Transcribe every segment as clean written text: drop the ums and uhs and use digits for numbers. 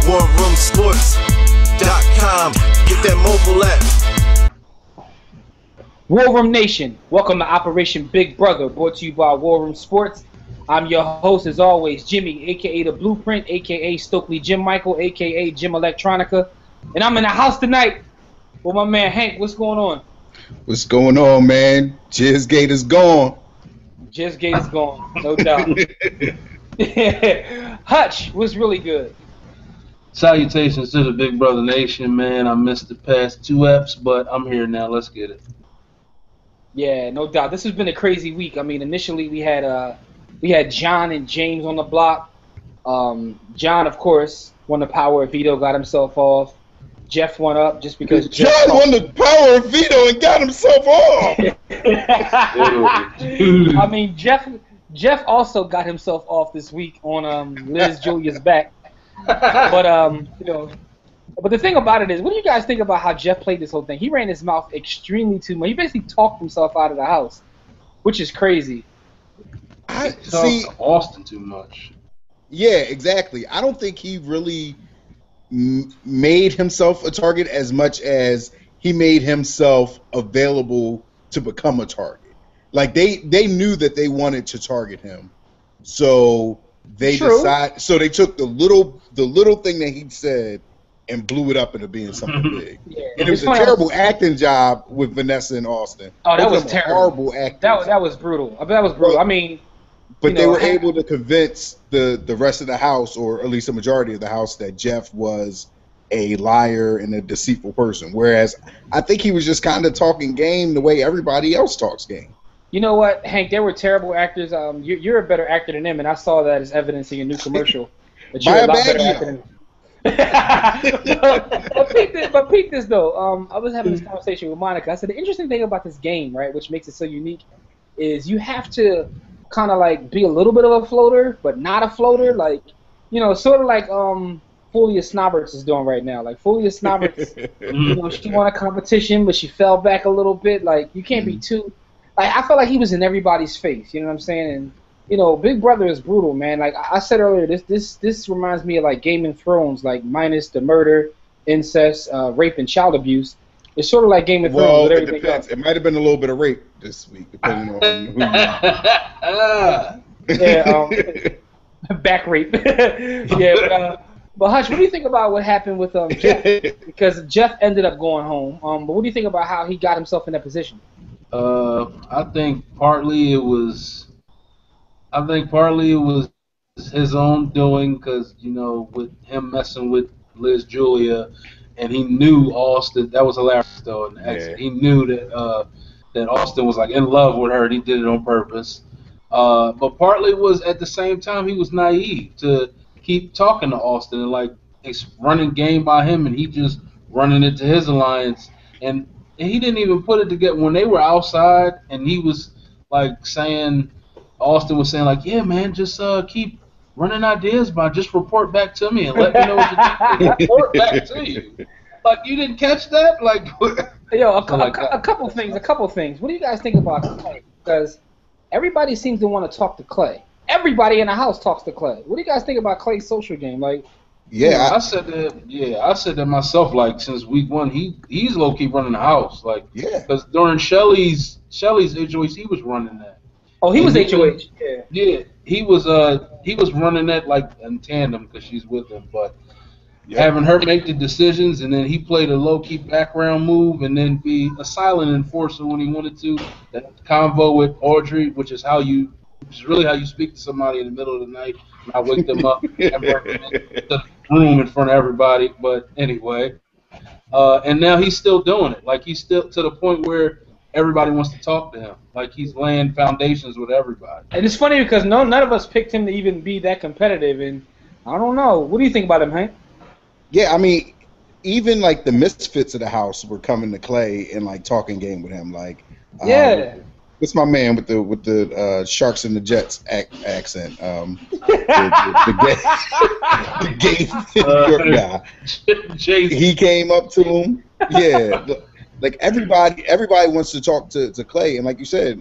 WarRoomSports.com. Get that mobile app. War Room Nation, welcome to Operation Big Brother, brought to you by War Room Sports. I'm your host, as always, Jimmy, a.k.a. The Blueprint, a.k.a. Stokely Jim Michael, a.k.a. Jim Electronica. And I'm in the house tonight with my man Hank. What's going on? What's going on, man? Jizzgate is gone. Jizzgate is gone, no doubt. Hutch, what's really good? Salutations to the Big Brother Nation, man. I missed the past 2 F's, but I'm here now. Let's get it. Yeah, no doubt. This has been a crazy week. I mean, initially we had John and James on the block. John, of course, won the power of veto, got himself off. Jeff went up just because John won the power of veto and got himself off. I mean, Jeff also got himself off this week on Liz Julia's back. But but the thing about it is, what do you guys think about how Jeff played this whole thing? He ran his mouth extremely too much. He basically talked himself out of the house, which is crazy. I see Austin too much. Yeah, exactly. I don't think he really made himself a target as much as he made himself available to become a target. Like they knew that they wanted to target him, so they decided. So they took the little thing that he said and blew it up into being something big. Yeah, and it was a terrible acting job with Vanessa and Austin. Oh, that was terrible. Horrible acting. That was brutal. That was brutal. I mean, but they were able to convince the rest of the house, or at least the majority of the house, that Jeff was a liar and a deceitful person. Whereas I think he was just kind of talking game the way everybody else talks game. You know what, Hank? They were terrible actors. You're a better actor than them, and I saw that as evidence in your new commercial. That you're a lot better actor than them. but peep this though. I was having this conversation with Monica. I said the interesting thing about this game, right, which makes it so unique, is you have to kind of like be a little bit of a floater, but not a floater. Like, sort of like Fulia Snobberts is doing right now. Like Fulia Snobberts, she won a competition, but she fell back a little bit. Like you can't be too. Like I felt like he was in everybody's face. You know what I'm saying? And Big Brother is brutal, man. Like I said earlier, this reminds me of like Game of Thrones, like minus the murder, incest, rape, and child abuse. It's sort of like Game of Thrones. Well, with it everything depends. else. It might have been a little bit of rape this week, depending on who you are. Yeah, back rape. Yeah, but Hutch, what do you think about what happened with Jeff? Because Jeff ended up going home. But what do you think about how he got himself in that position? I think partly it was his own doing, because with him messing with Liz Julia, and he knew Austin. That was hilarious though. And he knew that that Austin was like in love with her, and he did it on purpose. But partly it was at the same time he was naive to keep talking to Austin and like it's running game by him, and he just running it to his alliance. And he didn't even put it together when they were outside, and he was like saying, Austin was saying like, yeah, man, just keep running ideas by, just report back to me and let me know what you think. Report back to you. Like, you didn't catch that? Like, yo, a couple things. What do you guys think about Clay? Because everybody seems to want to talk to Clay. Everybody in the house talks to Clay. What do you guys think about Clay's social game? Like, yeah, I said that. Yeah, I said that myself. Like since week 1, he's low key running the house. Like, because during Shelly's HOH, he was running that. Oh, he was HOH. Yeah, he was running that like in tandem because she's with him. But having her make the decisions, and then he played a low key background move, and then be a silent enforcer when he wanted to. That convo with Audrey, which is really how you speak to somebody in the middle of the night. And I wake them up and bring them into the room in front of everybody. But anyway, and now he's still doing it. Like he's still to the point where everybody wants to talk to him. Like he's laying foundations with everybody. And it's funny because none of us picked him to even be that competitive. And I don't know. What do you think about him, Hank? Yeah, I mean, even like the misfits of the house were coming to Clay and like talking game with him. Like, what's my man with the Sharks and the Jets accent? The gay guy. He came up to him. Yeah, like everybody wants to talk to Clay, and like you said,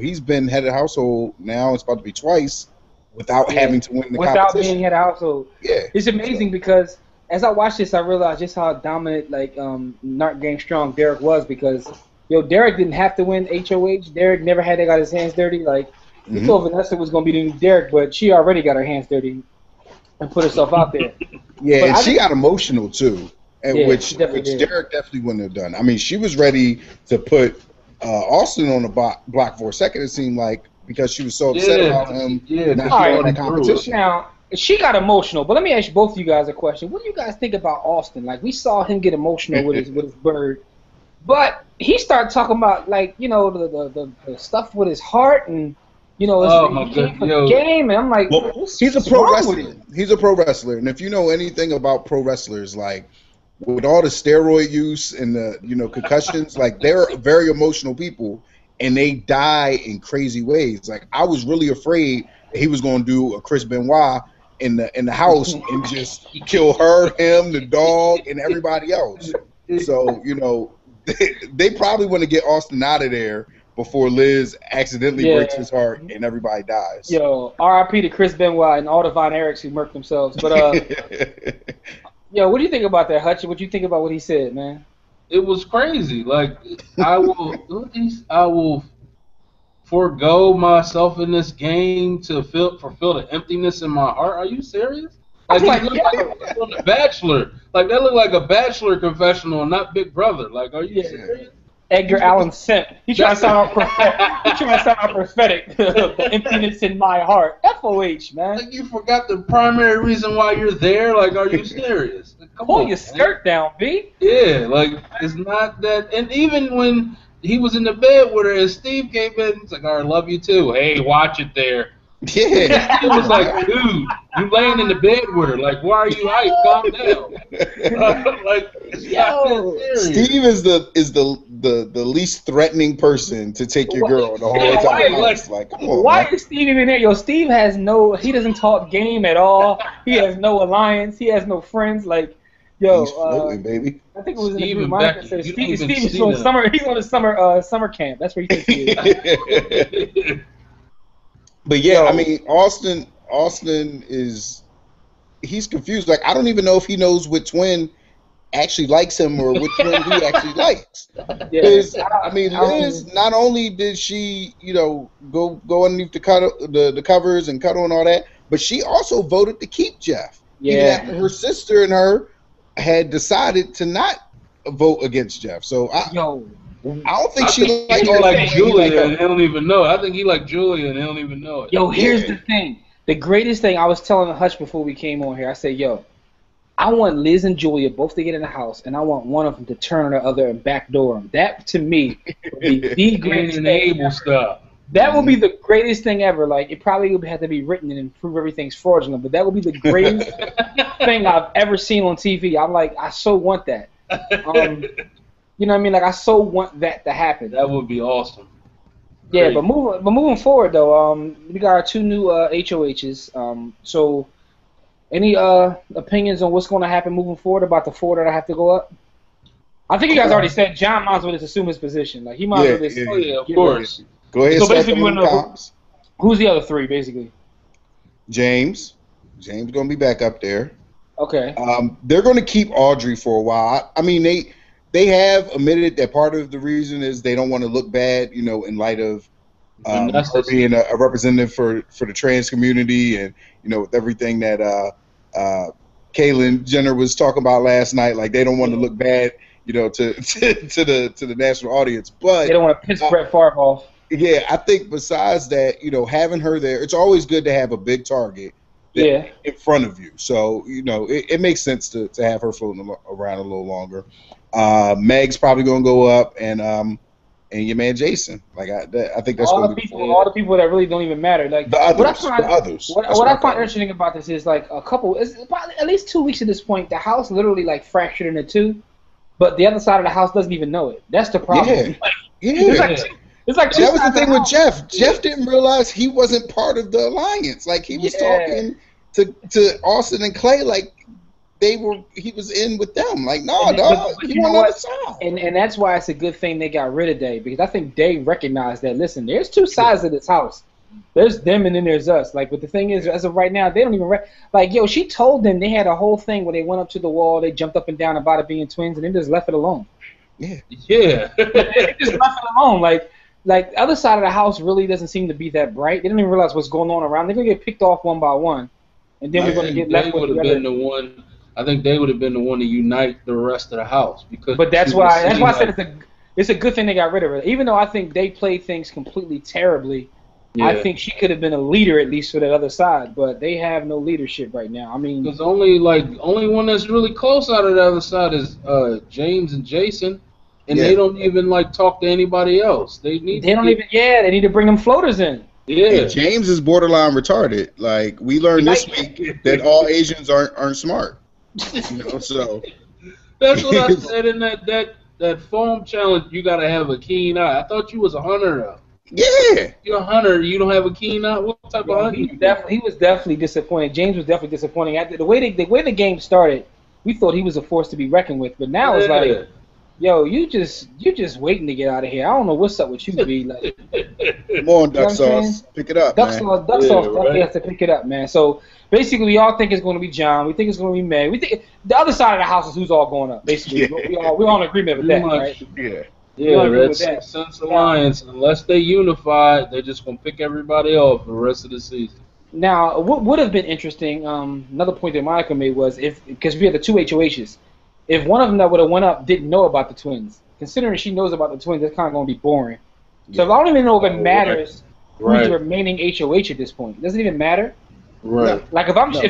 he's been head of household now. It's about to be twice, without having to win the without competition. being at a household. Yeah, It's amazing because as I watched this, I realized just how dominant Not Game Strong Derek was because Derek didn't have to win HOH. Derek never had to got his hands dirty. Like we thought Vanessa was gonna be the new Derek, but she already got her hands dirty and put herself out there. Yeah, and she got emotional too, which Derek definitely wouldn't have done. I mean, she was ready to put Austin on the block for a second. It seemed like because she was so upset about him not winning that competition. Now she got emotional, but let me ask both of you guys a question. What do you guys think about Austin? Like we saw him get emotional with his bird, but he started talking about the stuff with his heart and. The game, and I'm like, he's a pro wrestler. He's a pro wrestler, and if you know anything about pro wrestlers, like with all the steroid use and the concussions, like they're very emotional people, and they die in crazy ways. Like I was really afraid that he was going to do a Chris Benoit in the house and just kill her, him, the dog, and everybody else. So they probably want to get Austin out of there before Liz accidentally breaks his heart and everybody dies. R.I.P. to Chris Benoit and all the Von Erichs who murked themselves. But what do you think about that, Hutch? What do you think about what he said, man? It was crazy. Like I will forego myself in this game to fulfill the emptiness in my heart. Are you serious? Like he looked like a Bachelor. Like that looked like a Bachelor confessional, not Big Brother. Like, are you serious? Edgar Allan Simp. He trying to sound all prophetic. The emptiness in my heart. FOH, man. Like you forgot the primary reason why you're there. Like, are you serious? Like, pull your skirt down, B. Yeah, like it's not that. And even when he was in the bed with her, and Steve came in, he's like, "All right, love you too. Hey, watch it there." Yeah. It was like, dude, you laying in the bed with her. Like, why are you hype? Calm down. Like, it's not that serious. Steve is the least threatening person to take your girl the whole entire house. Like, come on, why is Steve even there? Steve has he doesn't talk game at all. He has no alliance. He has no friends. Like, he's floating, baby. I think it was in the group. Monica said Steve is on summer. He's on a summer camp. That's where he thinks he is. But yeah, I mean, Austin he's confused. Like, I don't even know if he knows what twin actually likes him or which twin he actually likes. Because I mean, Liz, not only did she, go underneath the covers and cuddle and all that, but she also voted to keep Jeff. Yeah, her sister and her had decided to not vote against Jeff. So I don't think she like Julia and he don't even know. I think he like Julia and he don't even know it. Here's the thing. The greatest thing I was telling Hutch before we came on here, I said, I want Liz and Julia both to get in the house, and I want one of them to turn on the other and backdoor them. That, to me, would be the greatest enable stuff. That would be the greatest thing ever. Like, it probably would have to be written and prove everything's fraudulent, but that would be the greatest thing I've ever seen on TV. I'm like, I so want that. You know what I mean? Like, I so want that to happen. That would be awesome. Yeah, but moving forward though, we got our two new HOHs. So, any opinions on what's going to happen moving forward about the four that I have to go up? I think you guys already said John might as well just assume his position. Like he might as well just of course. Go ahead. So basically, we want to know who's the other three, basically. James gonna be back up there. Okay. They're gonna keep Audrey for a while. I mean, they have admitted that part of the reason is they don't want to look bad, in light of her being a representative for the trans community, and with everything that Caitlyn Jenner was talking about last night. Like they don't want to look bad, to the national audience. But they don't want to piss Brett Favre off. Yeah, I think besides that, having her there, it's always good to have a big target in front of you. So, it makes sense to have her floating around a little longer. Meg's probably going to go up, and your man Jason. Like I think that's all the people that really don't even matter. Like the others. What I find interesting about this is like at least 2 weeks at this point, the house literally like fractured into two, but the other side of the house doesn't even know it. That's the problem. Yeah. It's like that was the thing with Jeff. Jeff didn't realize he wasn't part of the alliance. Like he was talking to Austin and Clay like he was in with them. Like, no, dog, he on the other side. And that's why it's a good thing they got rid of Day, because I think Day recognized that, listen, there's two sides of this house. there's them and then there's us. Like, but the thing is, as of right now, they don't even like, yo, she told them they had a whole thing where they went up to the wall, they jumped up and down about it being twins, and then just left it alone. Yeah. They just left it alone. Like the other side of the house really doesn't seem to be that bright. They don't even realize what's going on around. They're gonna get picked off one by one, and then we're gonna get left with the other. I think they would have been the one to unite the rest of the house because. But that's why I said it's a good thing they got rid of her. Even though I think they played things completely terribly, I think she could have been a leader at least for that other side. But they have no leadership right now. I mean, because only one that's really close out of the other side is James and Jason, and they don't even talk to anybody else. They need to bring them floaters in. Yeah, and James is borderline retarded. Like we learned this week that all Asians aren't smart. So that's what I said in that foam challenge. You gotta have a keen eye. I thought you was a hunter though. Yeah, you're a hunter. You don't have a keen eye. What type of hunter? He was definitely disappointed. James was definitely disappointing. The way the game started, we thought he was a force to be reckoned with. But now it's like, yo, you just waiting to get out of here. I don't know what's up with you, B. Like, come on, duck sauce, pick it up, man. Duck sauce definitely has to pick it up, man. So basically, we all think it's going to be John. We think it's going to be May. We think the other side of the house is who's all going up. Basically, we're all in agreement with that, right? Yeah, Red Sense Alliance. Unless they unify, they're just going to pick everybody off the rest of the season. Now, what would have been interesting, another point that Monica made was because we had the two HOHs, if one of them that would have went up didn't know about the twins, considering she knows about the twins, that's kind of going to be boring. So if I don't even know if it matters who's the remaining HOH at this point. It doesn't even matter. Right. Like if I'm Shelly,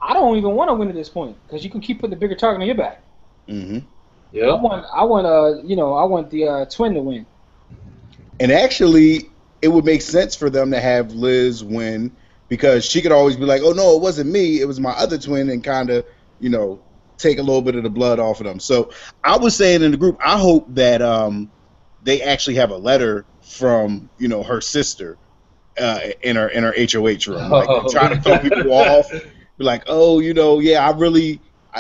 I don't even want to win at this point because you can keep putting the bigger target on your back. Mm-hmm. Yeah. I want the twin to win. And actually, it would make sense for them to have Liz win because she could always be like, "Oh no, it wasn't me. It was my other twin," and kind of, take a little bit of the blood off of them. So I was saying in the group, I hope that they actually have a letter from her sister in her HOH room, like trying to throw people off, be like, "Oh,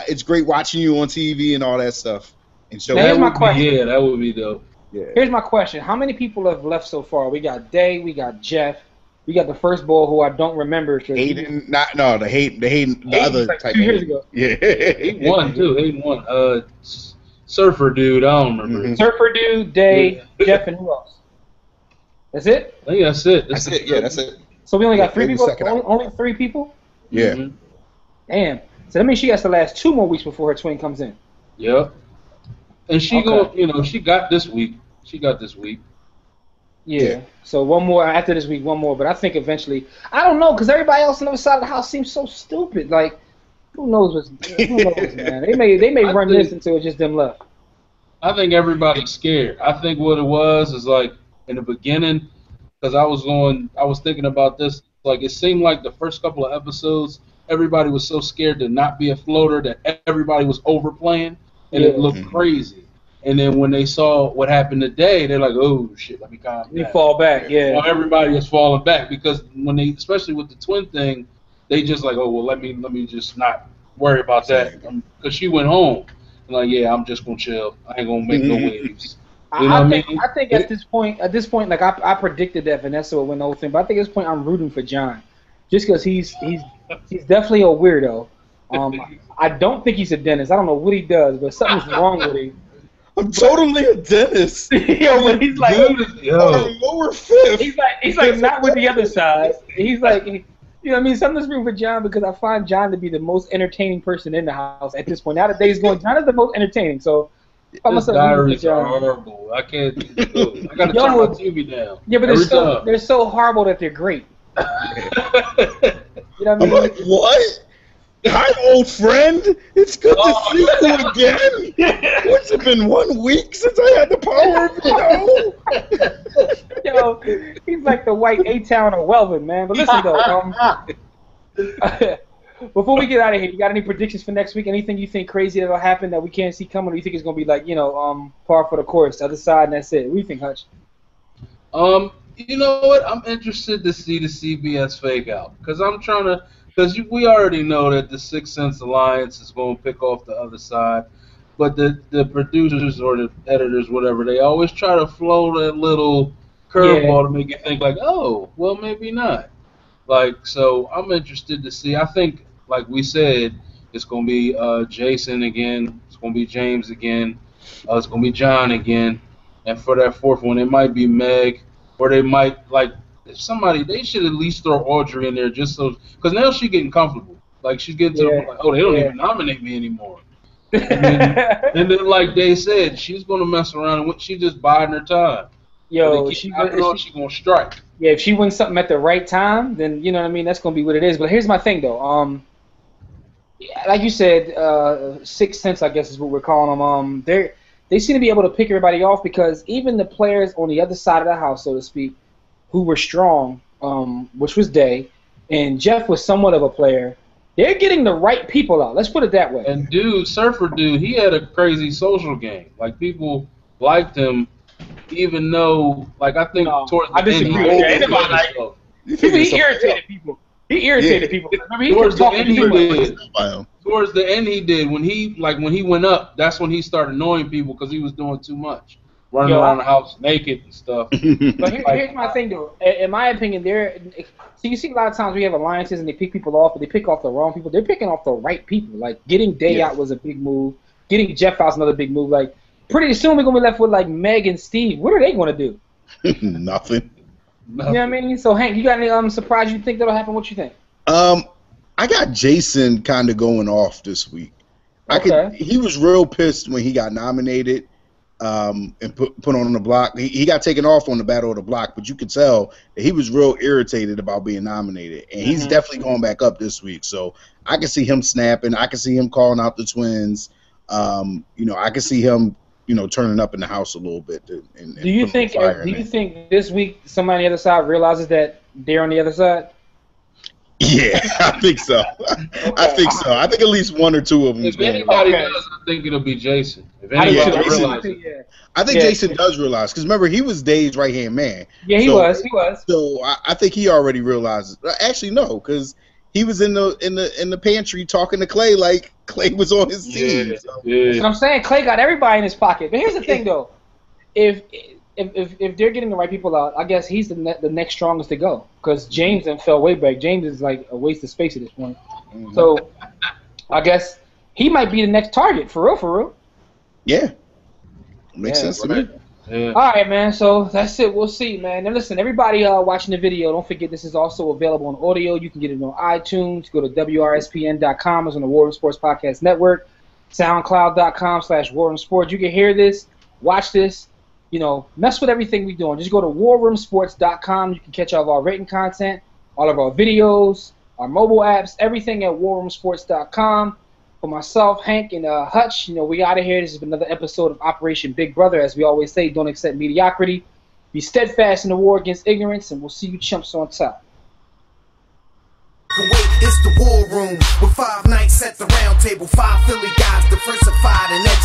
it's great watching you on TV and all that stuff." And so here's my question. That would be dope. Yeah. Here's my question: how many people have left so far? We got Day, we got Jeff, we got the first boy who I don't remember. Hayden, the other like type. 2 years ago. Yeah, Hayden won. Surfer dude, I don't remember. Mm-hmm. Surfer dude, Day, Jeff, and who else? That's it. I think that's it. That's it. Yeah, that's it. So we only got 3 people. Only 3 people. Yeah. Mm-hmm. Damn. So that means she has to last 2 more weeks before her twin comes in. Yep. And she she got this week. Yeah. So one more after this week, one more. But I think eventually, I don't know, because everybody else on the other side of the house seems so stupid. Like, who knows, man? They may run this until it's just them left. I think everybody's scared. I think what it was is like in the beginning, because I was thinking about this. Like it seemed like the first couple of episodes, everybody was so scared to not be a floater that everybody was overplaying, and it looked crazy. And then when they saw what happened today, they're like, "Oh shit, let me calm down." You fall back, yeah. Well, everybody is falling back because when they, especially with the twin thing, they just like, "Oh well, let me just not worry about that," because she went home. And like, yeah, I'm just gonna chill. I ain't gonna make no waves. You know what I mean? I think at this point, like I predicted that Vanessa would win the whole thing, but I think at this point I'm rooting for John, just because he's definitely a weirdo. I don't think he's a dentist. I don't know what he does, but something's wrong with him. I'm totally a dentist. But he's like, lower fifth. He's like not with the other side. He's like, you know what I mean? Something's wrong with John because I find John to be the most entertaining person in the house at this point. Now that day's going, John is the most entertaining. So this diaries are horrible. I can't. I gotta turn my TV down. Yeah, but they're so horrible that they're great. You know what I mean? I'm like, what? Hi, old friend. It's good to see you again. What's it been 1 week since I had the power of Yo, he's like the white A-Town of Welvin, man. But listen, though, before we get out of here, you got any predictions for next week? Anything you think crazy that'll happen that we can't see coming, or you think it's gonna be like, par for the course, the other side, and that's it? What do you think, Hutch? You know what? I'm interested to see the CBS fake out because we already know that the Sixth Sense Alliance is going to pick off the other side. But the producers or the editors, whatever, they always try to flow that little curveball to make you think like, oh, well, maybe not. Like, so I'm interested to see. I think, like we said, it's going to be Jason again. It's going to be James again. It's going to be John again. And for that fourth one, it might be Meg, or they might, like, if somebody, they should at least throw Audrey in there just so, because now she's getting comfortable. Like, she's getting to the point, like, oh, they don't even nominate me anymore. And then, like they said, she's going to mess around and she's just biding her time. Yo, she's going to strike. Yeah, if she wins something at the right time, then, you know what I mean, that's going to be what it is. But here's my thing, though. Like you said, Sixth Sense, I guess is what we're calling them. They seem to be able to pick everybody off because even the players on the other side of the house, so to speak, who were strong, which was Day, and Jeff was somewhat of a player, they're getting the right people out. Let's put it that way. And Surfer Dude, he had a crazy social game. Like, people liked him, even though, like, I think towards the end, he irritated people. He irritated people. Remember, towards the end, he did. When he went up, that's when he started annoying people because he was doing too much, running around the house naked and stuff. But here's my thing, though. In my opinion, you see a lot of times we have alliances and they pick people off, but they pick off the wrong people. They're picking off the right people. Like, getting Day out was a big move. Getting Jeff out's another big move. Like, pretty soon we're gonna be left with like Meg and Steve. What are they gonna do? Nothing. You know what I mean? So Hank, you got any surprise you think that'll happen? What you think? I got Jason kind of going off this week. He was real pissed when he got nominated and put on the block. He got taken off on the Battle of the Block, but you could tell that he was real irritated about being nominated. And he's definitely going back up this week. So I can see him snapping. I can see him calling out the twins. I can see him, turning up in the house a little bit. Do you think this week somebody on the other side realizes that they're on the other side? Yeah, I think so. I think so. I think at least one or two of them. If anybody does, I think it'll be Jason. If anybody realizes, I think Jason does realize, because remember, he was Dave's right hand man. Yeah, he was. So I think he already realizes. Actually, no, because he was in the pantry talking to Clay like Clay was on his team. Yeah. So I'm saying Clay got everybody in his pocket. But here's the thing, though. If they're getting the right people out, I guess he's the next strongest to go. Because James then fell way back. James is like a waste of space at this point. So I guess he might be the next target, for real. Yeah. Makes sense to me. Yeah. All right, man. So that's it. We'll see, man. And listen, everybody watching the video, don't forget this is also available on audio. You can get it on iTunes. Go to WRSPN.com. It's on the War Room Sports Podcast Network. SoundCloud.com/War Room Sports. You can hear this, watch this, mess with everything we're doing. Just go to WarRoomSports.com. You can catch all of our written content, all of our videos, our mobile apps, everything at WarRoomSports.com. For myself, Hank, and Hutch, we out of here. This has been another episode of Operation Big Brother. As we always say, don't accept mediocrity. Be steadfast in the war against ignorance, and we'll see you chumps on top. It's the War Room with 5 nights at the round table. 5 Philly guys diversified and educated.